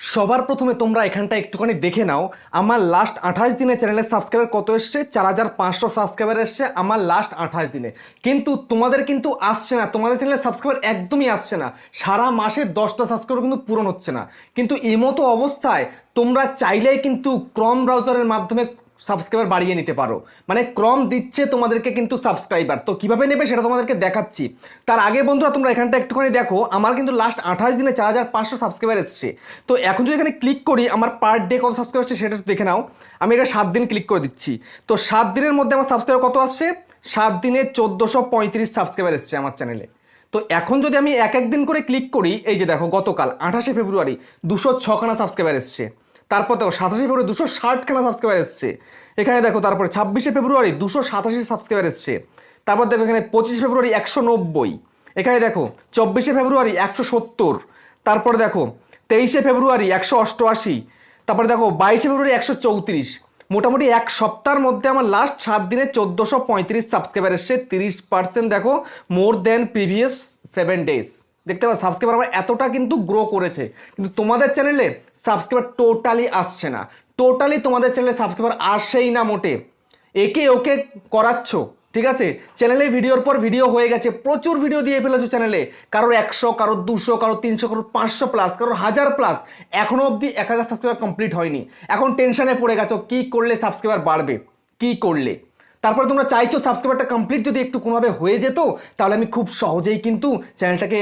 সবার প্রথমে তোমরা এখানটা একটুখানি দেখে নাও আমার লাস্ট 28 দিনে চ্যানেলের সাবস্ক্রাইবার কত এসছে। 4500 সাবস্ক্রাইবার এসছে আমার লাস্ট 28 দিনে। কিন্তু তোমাদের কিন্তু আসছে না, তোমাদের চ্যানেলের সাবস্ক্রাইবার একদমই আসছে না। সারা মাসে 10টা সাবস্ক্রাইবার কিন্তু পূরণ হচ্ছে না। কিন্তু এই মতো অবস্থায় তোমরা চাইলেই কিন্তু ক্রম ব্রাউজারের মাধ্যমে সাবস্ক্রাইবার বাড়িয়ে নিতে পারো। মানে ক্রম দিচ্ছে তোমাদেরকে কিন্তু সাবস্ক্রাইবার, তো কিভাবে নেবে সেটা তোমাদেরকে দেখাচ্ছি। তার আগে বন্ধুরা তোমরা এখানটা একটুখানি দেখো আমার কিন্তু লাস্ট 28 দিনে 4500 সাবস্ক্রাইবার এসছে। তো এখন যদি এখানে ক্লিক করি আমার পার ডে কত সাবস্ক্রাইবার আসছে সেটা একটু দেখে নাও। আমি এখানে 7 দিন ক্লিক করে দিচ্ছি। তো 7 দিনের মধ্যে আমার সাবস্ক্রাইবার কত আসছে? 7 দিনে 1435 সাবস্ক্রাইবার এসছে আমার চ্যানেলে। তো এখন যদি আমি এক এক দিন করে ক্লিক করি, এই যে দেখো গতকাল 28শে ফেব্রুয়ারি 206খানা সাবস্ক্রাইবার এসছে। তারপর দেখো 27শে ফেব্রুয়ারি 260খানা সাবস্ক্রাইবার এসছে। এখানে দেখো তারপরে 26শে ফেব্রুয়ারি 287 সাবস্ক্রাইবার এসছে। তারপর দেখো এখানে 25শে ফেব্রুয়ারি 190। এখানে দেখো 24শে ফেব্রুয়ারি 170। তারপরে দেখো 23শে ফেব্রুয়ারি 188। তারপরে দেখো 22শে ফেব্রুয়ারি 134। মোটামুটি এক সপ্তাহের মধ্যে আমার লাস্ট 7 দিনে 1435 সাবস্ক্রাইবার এসছে। 30% দেখো মোর দেন প্রিভিয়াস 7 ডেজ। দেখতে পাচ্ছ সাবস্ক্রাইবার আমার এতটা কিন্তু গ্রো করেছে। কিন্তু তোমাদের চ্যানেলে সাবস্ক্রাইবার টোটালি আসছে না। টোটালি তোমাদের চ্যানেলে সাবস্ক্রাইবার আসেই না মোটে। একে ওকে করাচ্ছ, ঠিক আছে। চ্যানেলে ভিডিওর পর ভিডিও হয়ে গেছে, প্রচুর ভিডিও দিয়ে ফেলেছো চ্যানেলে। কারোর 100, কারোর 200, কারোর 300, কারোর 500 প্লাস, কারোর 1000 প্লাস। এখনো অবধি 1000 সাবস্ক্রাইবার কমপ্লিট হয়নি। এখন টেনশনে পড়ে গেছো কি করলে সাবস্ক্রাইবার বাড়বে, কি করলে। তারপরে তোমরা চাইছো সাবস্ক্রাইবারটা কমপ্লিট যদি একটু কোনোভাবে হয়ে যেত, তাহলে আমি খুব সহজেই কিন্তু চ্যানেলটাকে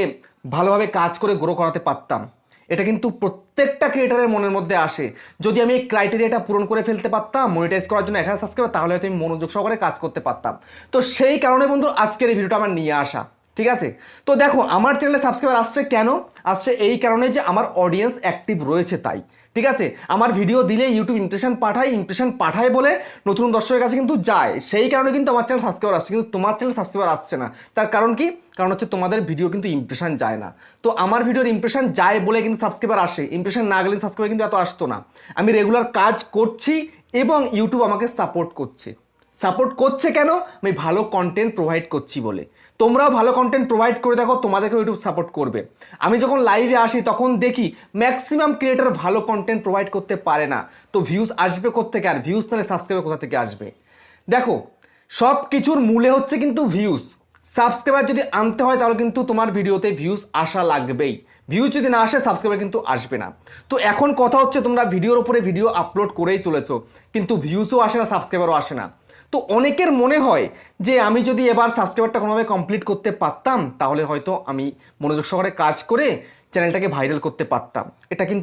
ভালোভাবে কাজ করে গ্রো করাতে পারতাম। এটা কিন্তু প্রত্যেকটা ক্রিয়েটারের মনের মধ্যে আসে। যদি আমি এই ক্রাইটেরিয়াটা পূরণ করে ফেলতে পারতাম মনিটাইজ করার জন্য 1000 সাবস্ক্রাইবার, তাহলে হয়তো আমি মনোযোগ সহকারে কাজ করতে পারতাম। তো সেই কারণে বন্ধু আজকের এই ভিডিওটা আমার নিয়ে আসা, ঠিক আছে। তো দেখো আমার চ্যানেলে সাবস্ক্রাইবার আসছে কেন? আসছে এই কারণে যে আমার অডিয়েন্স অ্যাক্টিভ রয়েছে তাই, ঠিক আছে। আমার ভিডিও দিলে ইউটিউব ইমপ্রেশন পাঠায় বলে নতুন দর্শকের কাছে কিন্তু যায়। সেই কারণে কিন্তু আমার চ্যানেল সাবস্ক্রাইবার আসছে, কিন্তু তোমার চ্যানেল সাবস্ক্রাইবার আসছে না। তার কারণ কি? কারণ হচ্ছে তোমাদের ভিডিও কিন্তু ইমপ্রেশন যায় না। তো আমার ভিডিওর ইমপ্রেশন যায় বলে কিন্তু সাবস্ক্রাইবার আসে, ইমপ্রেশন না গেলে সাবস্ক্রাইবার কিন্তু এত আসতো না। আমি রেগুলার কাজ করছি এবং ইউটিউব আমাকে সাপোর্ট করছে। সাপোর্ট করছে কেন? আমি ভালো কন্টেন্ট প্রোভাইড করছি বলে। তোমরাও ভালো কন্টেন্ট প্রোভাইড করে দেখো, তোমাদেরকে ইউটিউব সাপোর্ট করবে। আমি যখন লাইভে আসি তখন দেখি ম্যাক্সিমাম ক্রিয়েটার ভালো কন্টেন্ট প্রোভাইড করতে পারে না। তো ভিউজ আসবে কোত্থেকে? আর ভিউজ তাহলে সাবস্ক্রাইবার কোথা থেকে আসবে? দেখো সব কিছুর মূলে হচ্ছে কিন্তু ভিউজ। সাবস্ক্রাইবার যদি আনতে হয় তাহলে কিন্তু তোমার ভিডিওতে ভিউজ আসা লাগবেই। ভিউজ যদি না আসে সাবস্ক্রাইবার কিন্তু আসবে না। তো এখন কথা হচ্ছে তোমরা ভিডিওর উপরে ভিডিও আপলোড করেই চলেছো, কিন্তু ভিউজও আসে না, সাবস্ক্রাইবারও আসে না। তো অনেকের মনে হয় যে আমি যদি এবার সাবস্ক্রাইবারটা কোনোভাবে কমপ্লিট করতে পারতাম তাহলে হয়তো আমি মনোযোগ সহকারে কাজ করে চ্যানেলটাকে ভাইরাল করতে পারতাম। এটা কিন্তু